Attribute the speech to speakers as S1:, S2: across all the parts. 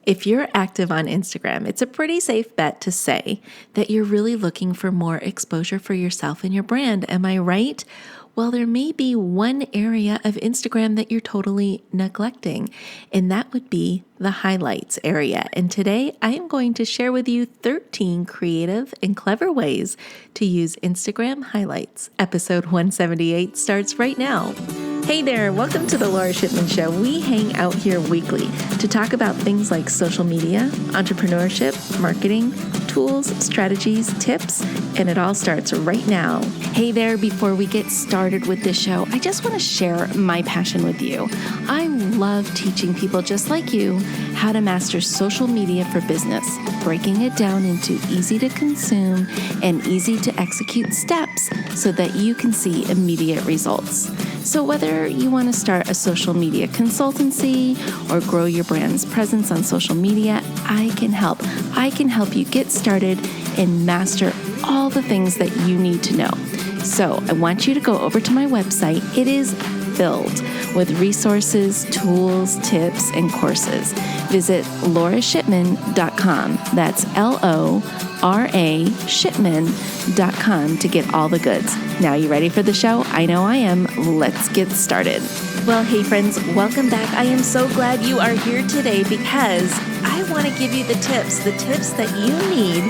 S1: If you're active on Instagram, it's a pretty safe bet to say that you're really looking for more exposure for yourself and your brand. Am I right? Well, there may be one area of Instagram that you're totally neglecting, and that would be the highlights area. And today I am going to share with you 13 creative and clever ways to use Instagram highlights. Episode 178 starts right now. Hey there, welcome to the Laura Shipman Show. We hang out here weekly to talk about things like social media, entrepreneurship, marketing, tools, strategies, tips, and it all starts right now. Hey there, before we get started with the show, I just want to share my passion with you. I love teaching people just like you how to master social media for business, breaking it down into easy to consume and easy to execute steps so that you can see immediate results. So whether you want to start a social media consultancy or grow your brand's presence on social media, I can help. I can help you get started and master all the things that you need to know. So I want you to go over to my website. It is filled with resources, tools, tips, and courses. Visit laurashipman.com. That's LORA Shipman.com to get all the goods. Now, you ready for the show? I know I am. Let's get started. Well, hey friends, welcome back. I am so glad you are here today because I want to give you the tips that you need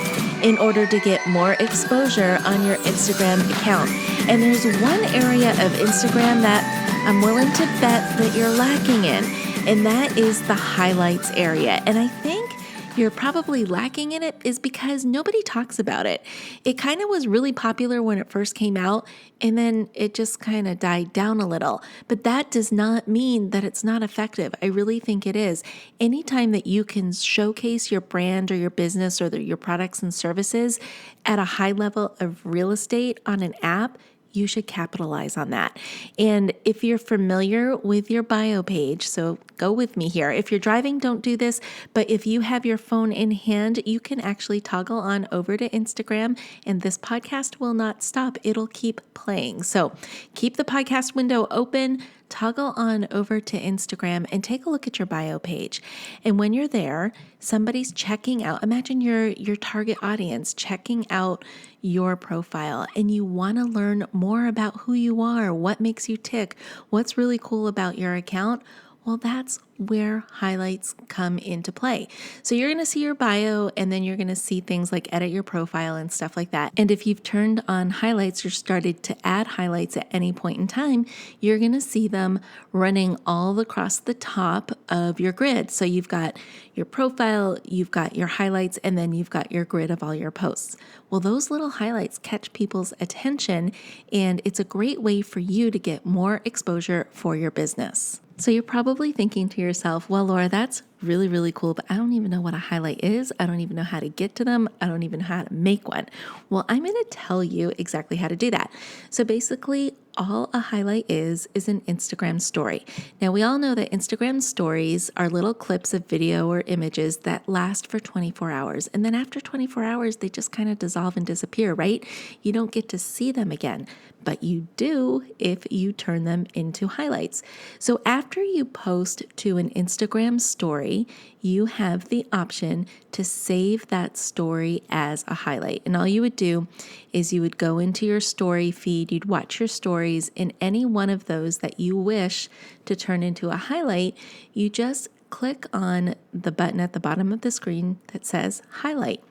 S1: in order to get more exposure on your Instagram account. And there's one area of Instagram that I'm willing to bet that you're lacking in, and that is the highlights area. And I think you're probably lacking in it is because nobody talks about it. It kind of was really popular when it first came out, and then it just kind of died down a little. But that does not mean that it's not effective. I really think it is. Anytime that you can showcase your brand or your business or your products and services at a high level of real estate on an app, you should capitalize on that. And if you're familiar with your bio page, so go with me here. If you're driving, don't do this. But if you have your phone in hand, you can actually toggle on over to Instagram and this podcast will not stop. It'll keep playing. So keep the podcast window open, toggle on over to Instagram and take a look at your bio page. And when you're there, somebody's checking out. Imagine your target audience checking out your profile and you want to learn more about who you are, what makes you tick, what's really cool about your account. Well, that's where highlights come into play. So you're going to see your bio and then you're going to see things like edit your profile and stuff like that. And if you've turned on highlights or started to add highlights at any point in time, you're going to see them running all across the top of your grid. So you've got your profile, you've got your highlights, and then you've got your grid of all your posts. Well, those little highlights catch people's attention, and it's a great way for you to get more exposure for your business. So you're probably thinking to yourself, well, Laura, that's really, really cool, but I don't even know what a highlight is. I don't even know how to get to them. I don't even know how to make one. Well, I'm going to tell you exactly how to do that. So basically, all a highlight is an Instagram story. Now, we all know that Instagram stories are little clips of video or images that last for 24 hours. And then after 24 hours, they just kind of dissolve and disappear, right? You don't get to see them again, but you do if you turn them into highlights. So after you post to an Instagram story, you have the option to save that story as a highlight. And all you would do is you would go into your story feed, you'd watch your stories, and any one of those that you wish to turn into a highlight, you just click on the button at the bottom of the screen that says highlight.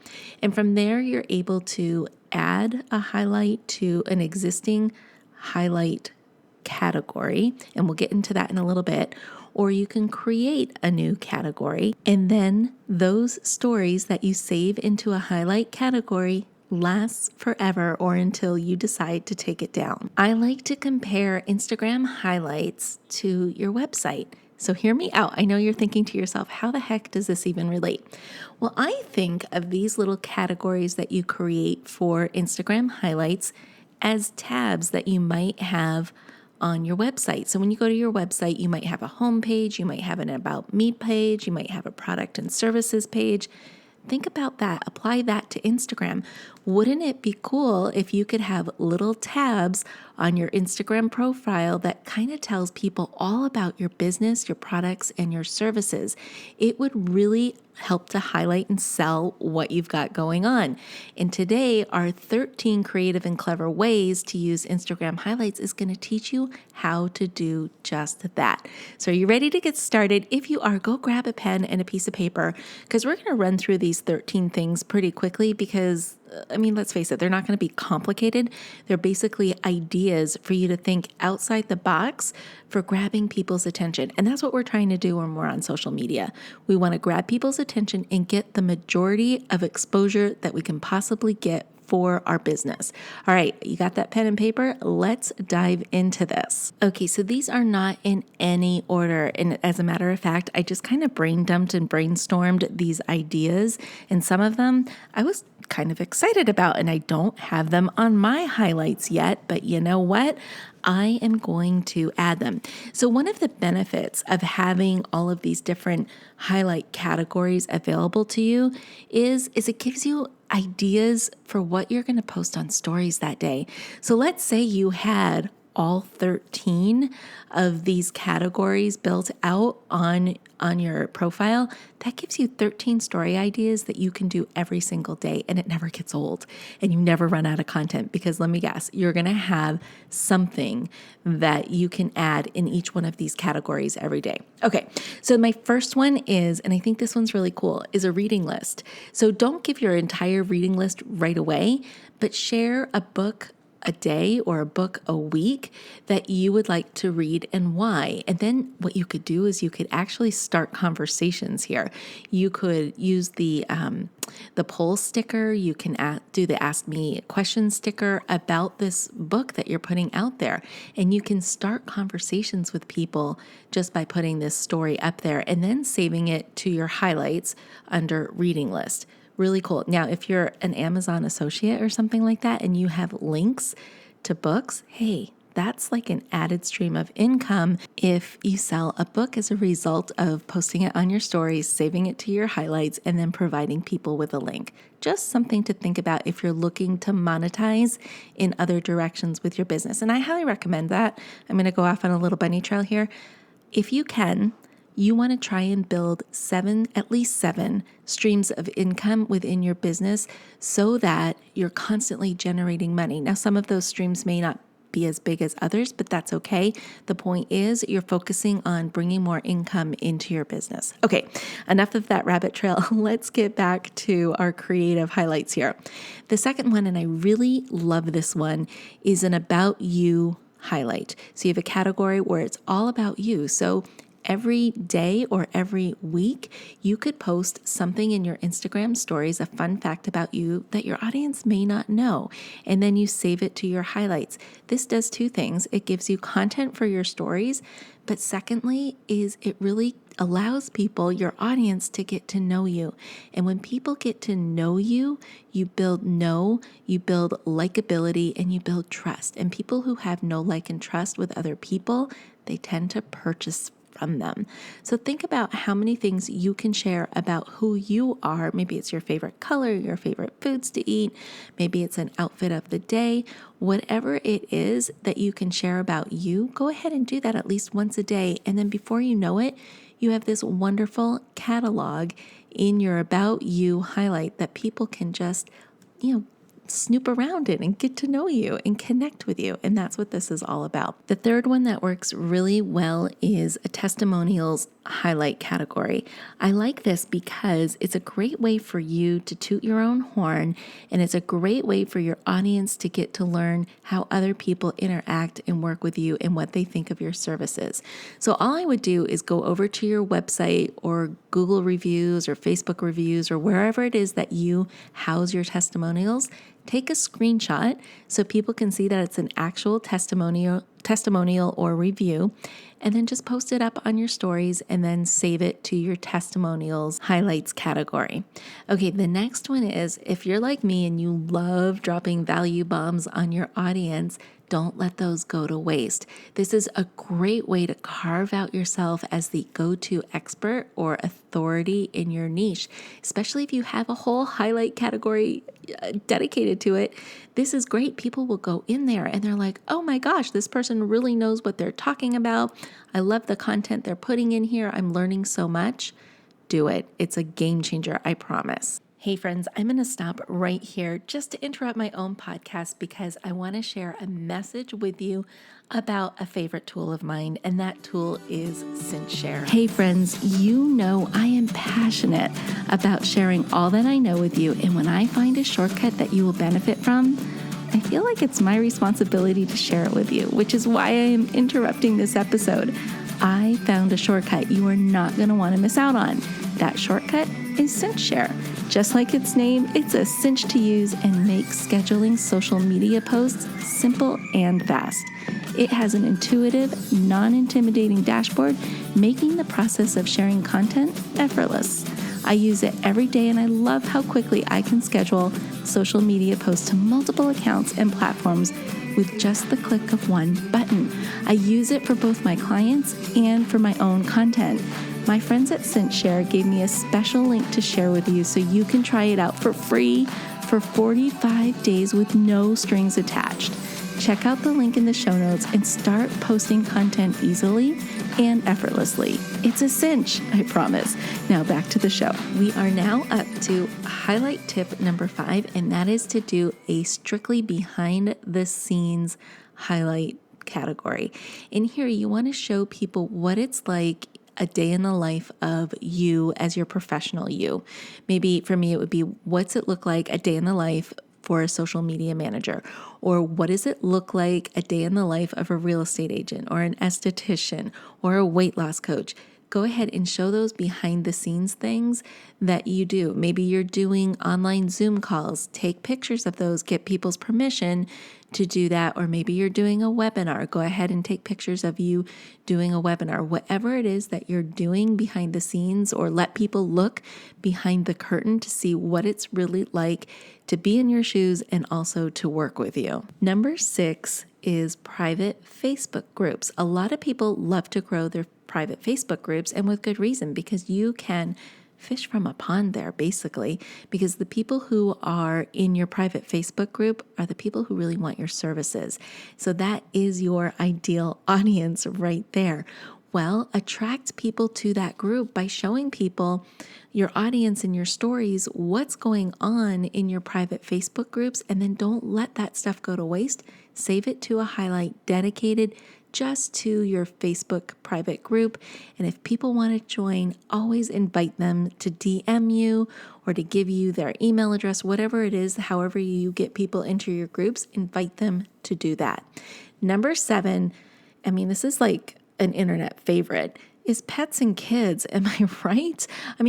S1: And from there, you're able to add a highlight to an existing highlight category, and we'll get into that in a little bit. Or you can create a new category, and then those stories that you save into a highlight category lasts forever or until you decide to take it down. I like to compare Instagram highlights to your website. So hear me out. I know you're thinking to yourself, how the heck does this even relate? Well, I think of these little categories that you create for Instagram highlights as tabs that you might have on your website. So when you go to your website, you might have a home page, you might have an About Me page, you might have a product and services page. Think about that. Apply that to Instagram. Wouldn't it be cool if you could have little tabs on your Instagram profile that kind of tells people all about your business, your products, and your services? It would really help to highlight and sell what you've got going on. And today, our 13 creative and clever ways to use Instagram highlights is going to teach you how to do just that. So are you ready to get started? If you are, go grab a pen and a piece of paper, because we're going to run through these 13 things pretty quickly because let's face it, they're not going to be complicated. They're basically ideas for you to think outside the box for grabbing people's attention. And that's what we're trying to do when we're on social media. We want to grab people's attention and get the majority of exposure that we can possibly get for our business. All right, you got that pen and paper? Let's dive into this. Okay, so these are not in any order. And as a matter of fact, I just kind of brain dumped and brainstormed these ideas. And some of them I was kind of excited about, and I don't have them on my highlights yet, but you know what? I am going to add them. So one of the benefits of having all of these different highlight categories available to you is it gives you ideas for what you're going to post on stories that day. So let's say you had all 13 of these categories built out on your profile. That gives you 13 story ideas that you can do every single day, and it never gets old and you never run out of content, because let me guess, you're going to have something that you can add in each one of these categories every day. Okay, so my first one is, and I think this one's really cool, is a reading list. So don't give your entire reading list right away, but share a book a day or a book a week that you would like to read and why. And then what you could do is you could actually start conversations here. You could use the poll sticker. You can do the Ask Me Questions sticker about this book that you're putting out there. And you can start conversations with people just by putting this story up there and then saving it to your highlights under reading list. Really cool. Now, if you're an Amazon associate or something like that and you have links to books, hey, that's like an added stream of income if you sell a book as a result of posting it on your stories, saving it to your highlights, and then providing people with a link. Just something to think about if you're looking to monetize in other directions with your business. And I highly recommend that. I'm going to go off on a little bunny trail here. If you can, you want to try and build at least seven streams of income within your business so that you're constantly generating money. Now, some of those streams may not be as big as others, but that's okay. The point is you're focusing on bringing more income into your business. Okay, enough of that rabbit trail. Let's get back to our creative highlights here. The second one, and I really love this one, is an About You highlight. So you have a category where it's all about you. So every day or every week, you could post something in your Instagram stories, a fun fact about you that your audience may not know, and then you save it to your highlights. This does two things. It gives you content for your stories, but secondly is it really allows people, your audience, to get to know you. And when people get to know you, you build likability, and you build trust. And people who have no like and trust with other people, they tend to purchase from them. So think about how many things you can share about who you are. Maybe it's your favorite color, your favorite foods to eat. Maybe it's an outfit of the day. Whatever it is that you can share about you, go ahead and do that at least once a day. And then before you know it, you have this wonderful catalog in your About You highlight that people can just, snoop around it and get to know you and connect with you. And that's what this is all about. The third one that works really well is a testimonials highlight category. I like this because it's a great way for you to toot your own horn, and it's a great way for your audience to get to learn how other people interact and work with you and what they think of your services. So all I would do is go over to your website or Google reviews or Facebook reviews or wherever it is that you house your testimonials. Take a screenshot so people can see that it's an actual testimonial testimonial or review, and then just post it up on your stories and then save it to your testimonials highlights category. Okay, the next one is, if you're like me and you love dropping value bombs on your audience, don't let those go to waste. This is a great way to carve out yourself as the go-to expert or authority in your niche, especially if you have a whole highlight category dedicated to it. This is great. People will go in there and they're like, oh my gosh, this person really knows what they're talking about. I love the content they're putting in here. I'm learning so much. Do it. It's a game changer, I promise. Hey friends, I'm going to stop right here just to interrupt my own podcast because I want to share a message with you about a favorite tool of mine, and that tool is CinchShare. Hey friends, you know I am passionate about sharing all that I know with you, and when I find a shortcut that you will benefit from, I feel like it's my responsibility to share it with you, which is why I am interrupting this episode. I found a shortcut you are not going to want to miss out on. That shortcut is CinchShare. Just like its name, it's a cinch to use and make scheduling social media posts simple and fast. It has an intuitive, non-intimidating dashboard, making the process of sharing content effortless. I use it every day and I love how quickly I can schedule social media posts to multiple accounts and platforms with just the click of one button. I use it for both my clients and for my own content. My friends at CinchShare gave me a special link to share with you so you can try it out for free for 45 days with no strings attached. Check out the link in the show notes and start posting content easily and effortlessly. It's a cinch, I promise. Now back to the show. We are now up to highlight tip number 5, and that is to do a strictly behind the scenes highlight category. In here, you want to show people what it's like a day in the life of you as your professional you. Maybe for me, it would be, what's it look like a day in the life for a social media manager? Or what does it look like a day in the life of a real estate agent or an esthetician or a weight loss coach? Go ahead and show those behind the scenes things that you do. Maybe you're doing online Zoom calls. Take pictures of those, get people's permission to do that. Or maybe you're doing a webinar. Go ahead and take pictures of you doing a webinar. Whatever it is that you're doing behind the scenes, or let people look behind the curtain to see what it's really like to be in your shoes and also to work with you. Number 6 is private Facebook groups. A lot of people love to grow their private Facebook groups, and with good reason, because you can fish from a pond there, basically, because the people who are in your private Facebook group are the people who really want your services. So that is your ideal audience right there. Well, attract people to that group by showing people, your audience and your stories, what's going on in your private Facebook groups, and then don't let that stuff go to waste. Save it to a highlight dedicated just to your Facebook private group. And if people want to join, always invite them to DM you or to give you their email address, whatever it is, however you get people into your groups, invite them to do that. Number 7, this is like an internet favorite, is pets and kids. Am I right?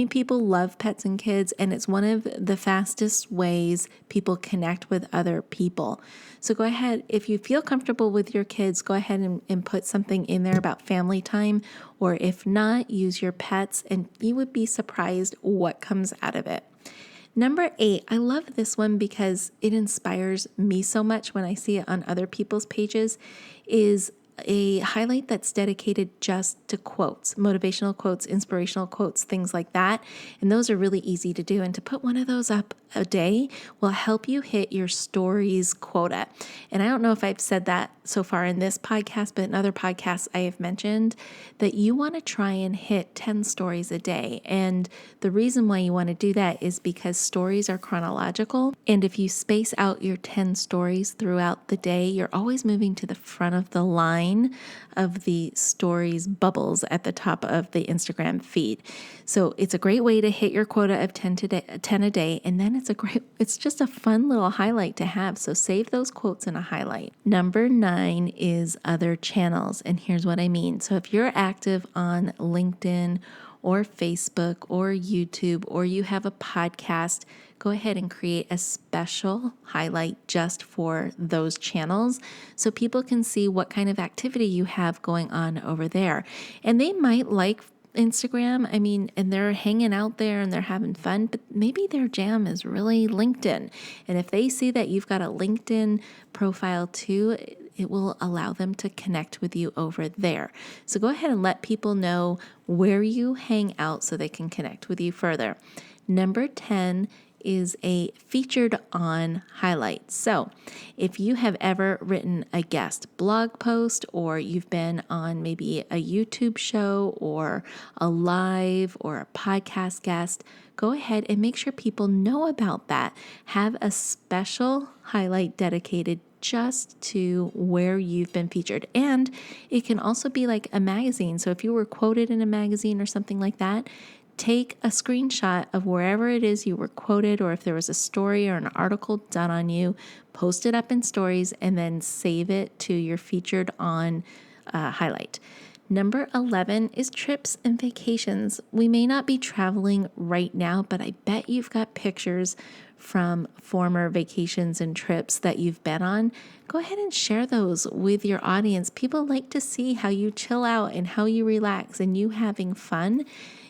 S1: People love pets and kids, and it's one of the fastest ways people connect with other people. So go ahead, if you feel comfortable with your kids, go ahead and put something in there about family time, or if not, use your pets, and you would be surprised what comes out of it. Number 8, I love this one because it inspires me so much when I see it on other people's pages, is a highlight that's dedicated just to quotes, motivational quotes, inspirational quotes, things like that. And those are really easy to do. And to put one of those up a day will help you hit your stories quota. And I don't know if I've said that so far in this podcast, but in other podcasts I have mentioned that you want to try and hit 10 stories a day. And the reason why you want to do that is because stories are chronological. And if you space out your 10 stories throughout the day, you're always moving to the front of the line of the stories bubbles at the top of the Instagram feed. So it's a great way to hit your quota of 10 a day. And then it's just a fun little highlight to have. So save those quotes in a highlight. Number 9 is other channels. And here's what I mean. So if you're active on LinkedIn or Facebook or YouTube, or you have a podcast, go ahead and create a special highlight just for those channels so people can see what kind of activity you have going on over there. And they might like Instagram, and they're hanging out there and they're having fun, but maybe their jam is really LinkedIn. And if they see that you've got a LinkedIn profile too, it will allow them to connect with you over there. So go ahead and let people know where you hang out so they can connect with you further. Number 10 is a featured on highlight. So if you have ever written a guest blog post, or you've been on maybe a YouTube show or a live or a podcast guest, go ahead and make sure people know about that. Have a special highlight dedicated just to where you've been featured. And it can also be like a magazine. So if you were quoted in a magazine or something like that, take a screenshot of wherever it is you were quoted, or if there was a story or an article done on you, post it up in stories, and then save it to your featured on highlight. Number 11 is trips and vacations. We may not be traveling right now, but I bet you've got pictures from former vacations and trips that you've been on. Go ahead and share those with your audience. People like to see how you chill out and how you relax and you having fun.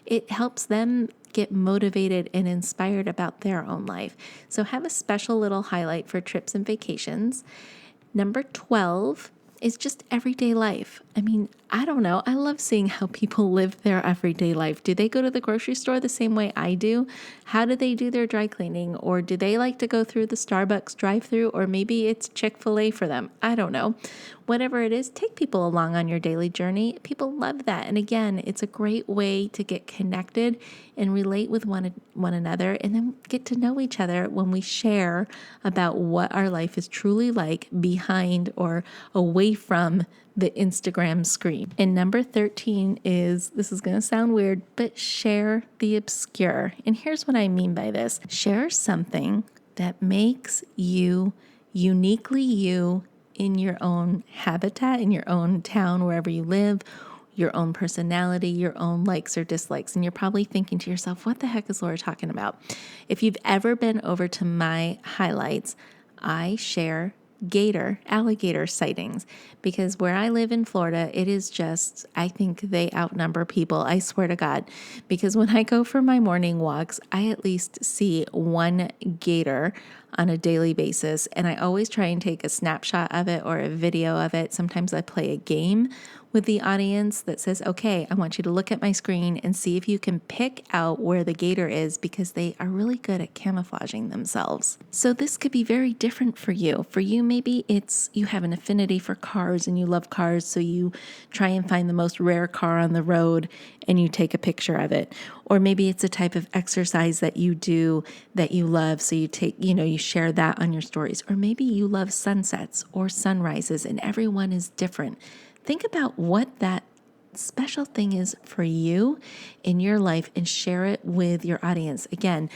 S1: It helps them get motivated and inspired about their own life. So have a special little highlight for trips and vacations. Number 12 is just everyday life. I don't know. I love seeing how people live their everyday life. Do they go to the grocery store the same way I do? How do they do their dry cleaning? Or do they like to go through the Starbucks drive-thru? Or maybe it's Chick-fil-A for them. I don't know. Whatever it is, take people along on your daily journey. People love that. And again, it's a great way to get connected and relate with one another, and then get to know each other when we share about what our life is truly like behind or away from the Instagram screen. And number 13 is, this is going to sound weird, but share the obscure. And here's what I mean by this. Share something that makes you uniquely you in your own habitat, in your own town, wherever you live, your own personality, your own likes or dislikes. And you're probably thinking to yourself, what the heck is Laura talking about? If you've ever been over to my highlights, I share alligator sightings, because where I live in Florida, it is just, I think they outnumber people. I swear to God, because when I go for my morning walks, I at least see one gator on a daily basis. And I always try and take a snapshot of it or a video of it. Sometimes I play a game with the audience that says, okay, I want you to look at my screen and see if you can pick out where the gator is, because they are really good at camouflaging themselves. So this could be very different for you. For you, maybe it's you have an affinity for cars and you love cars, so you try and find the most rare car on the road and you take a picture of it. Or maybe it's a type of exercise that you do that you love, so you you share that on your stories. Or maybe you love sunsets or sunrises, and everyone is different. Think about what that special thing is for you in your life and share it with your audience. Again,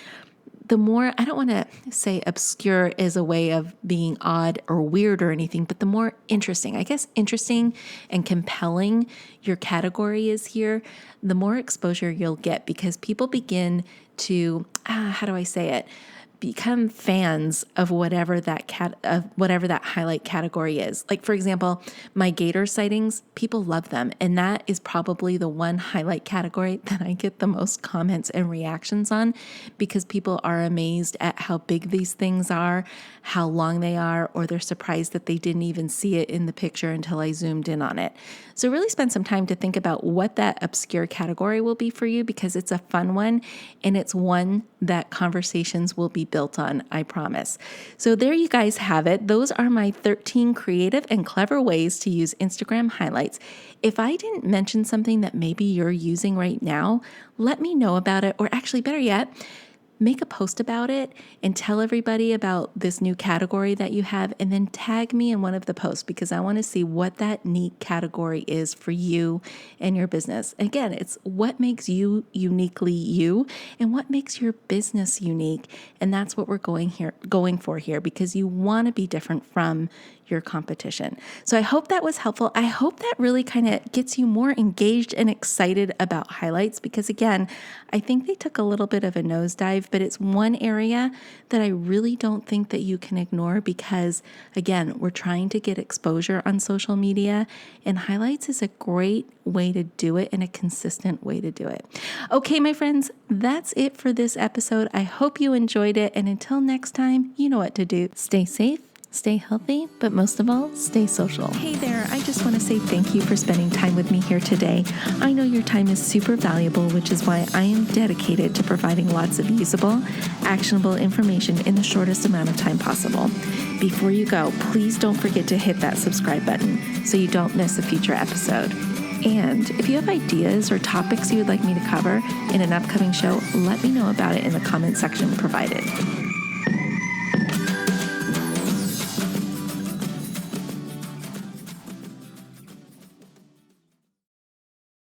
S1: the more, I don't want to say obscure is a way of being odd or weird or anything, but the more interesting and compelling your category is here, the more exposure you'll get, because people begin to, how do I say it? Become fans of whatever that highlight category is. Like, for example, my gator sightings, people love them. And that is probably the one highlight category that I get the most comments and reactions on, because people are amazed at how big these things are, how long they are, or they're surprised that they didn't even see it in the picture until I zoomed in on it. So really spend some time to think about what that obscure category will be for you, because it's a fun one and it's one that conversations will be built on, I promise. So there you guys have it. Those are my 13 creative and clever ways to use Instagram highlights. If I didn't mention something that maybe you're using right now, let me know about it, or actually better yet, make a post about it and tell everybody about this new category that you have, and then tag me in one of the posts, because I want to see what that neat category is for you and your business. Again, it's what makes you uniquely you and what makes your business unique. And that's what we're going for here, because you want to be different from your competition. So I hope that was helpful. I hope that really kind of gets you more engaged and excited about highlights because, again, I think they took a little bit of a nosedive, but it's one area that I really don't think that you can ignore because, again, we're trying to get exposure on social media, and highlights is a great way to do it and a consistent way to do it. Okay, my friends, that's it for this episode. I hope you enjoyed it, and until next time, you know what to do. Stay safe, stay healthy, but most of all, stay social. Hey there, I just want to say thank you for spending time with me here today. I know your time is super valuable, which is why I am dedicated to providing lots of usable, actionable information in the shortest amount of time possible. Before you go, please don't forget to hit that subscribe button so you don't miss a future episode. And if you have ideas or topics you would like me to cover in an upcoming show, let me know about it in the comment section provided.